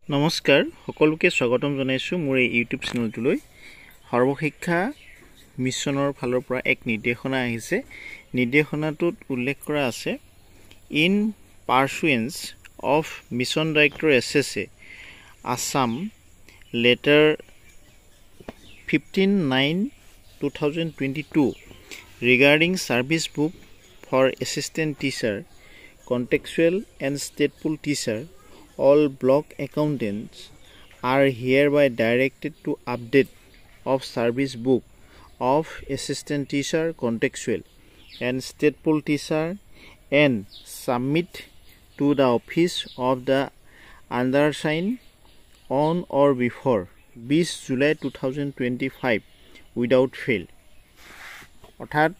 নমস্কাৰ সকলোকে স্বাগতম জনাইছো মোৰ এই ইউটিউব চেনেলটোলৈ সৰ্বশিক্ষা মিছনৰ ফালৰ পৰা এক নিৰ্দেশনা আহিছে নিৰ্দেশনাটোত উল্লেখ কৰা আছে in pursuance of mission director SSA Assam letter 15/9/2022 regarding service book for assistant teacher contextual and stateful teacher all block accountants are hereby directed to update of service book of assistant teacher contextual and stateful teacher and submit to the office of the undersigned on or before 20 July 2025 without fail. অৰ্থাৎ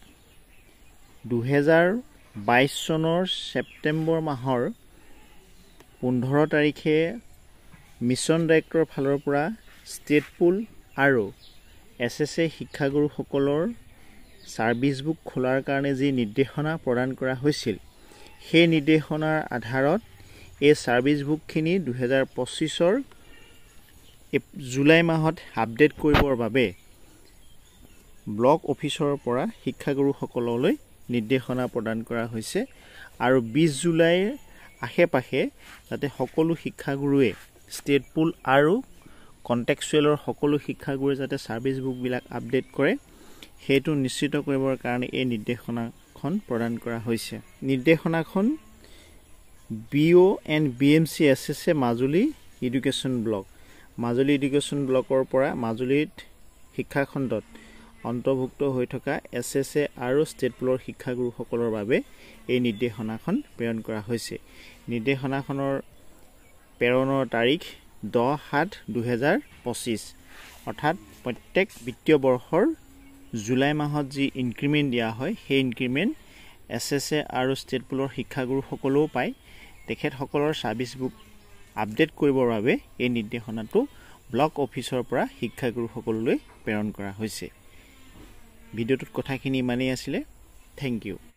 2022 চনৰ সেপ্টেম্বৰ মাহৰ 15 তাৰিখে mission director ফালৰ পৰা ষ্টেটফুল আৰু SSA শিক্ষাগুৰুসকলৰ service book খোলাৰ কাৰণে যি নিৰ্দেশনা প্ৰদান কৰা হৈছিল সেই নিৰ্দেশনাৰ আধাৰত এই সাৰ্ভিস বুকখিনি 2025 ৰ জুলাই মাহত আপডেট কৰিবৰ বাবে ব্লক অফিচৰ পৰা শিক্ষাগুৰুসকললৈ নিৰ্দেশনা প্ৰদান কৰা হৈছে আৰু 20 জুলাইৰ আশে-পাশে যাতে সকলো শিক্ষাগুৰুৱে ষ্টেটফুল আৰু কন্টেক্সুৱেলৰ সকলো শিক্ষাগুৰুৱে যাতে সাৰ্ভিস বুক বিলাক আপডেট কৰে হেতু নিশ্চিত কৰিবৰ কাৰণে এই নিৰ্দেশনাখন প্ৰদান কৰা হৈছে নিৰ্দেশনাখন BO and BMC SSA Majuli education block Majuli education ব্লকৰ পৰা মাজুলীত শিক্ষাখণ্ডত অন্তৰ্ভুক্ত হৈ থকা এছএছএ আৰু ষ্টেটফুলৰ শিক্ষাগুৰুসকলৰ বাবে এই নিৰ্দেশনাখন প্ৰেৰণ কৰা হৈছে নিৰ্দেশনাখনৰ প্ৰেৰণৰ তাৰিখ 10/7/2025 অৰ্থাৎ প্ৰত্যেক বিত্তীয় বৰ্ষৰ জুলাই মাহত যি ইনক্ৰিমেন্ট দিয়া হয় সেই ইনক্ৰিমেন্ট এছএছএ আৰু ষ্টেটফুলৰ শিক্ষাগুৰুসকলেও পায় তেখেতসকলৰ সাৰ্ভিস বুক আপডেট কৰিবৰ বাবে এই নিৰ্দেশনাটো ব্লক অফিচৰ পৰা শিক্ষাগুৰুসকললৈ প্ৰেৰণ কৰা হৈছে ভিডিঅ'টোত কথাখিনি ইমানেই আছিলে থ্যাংক ইউ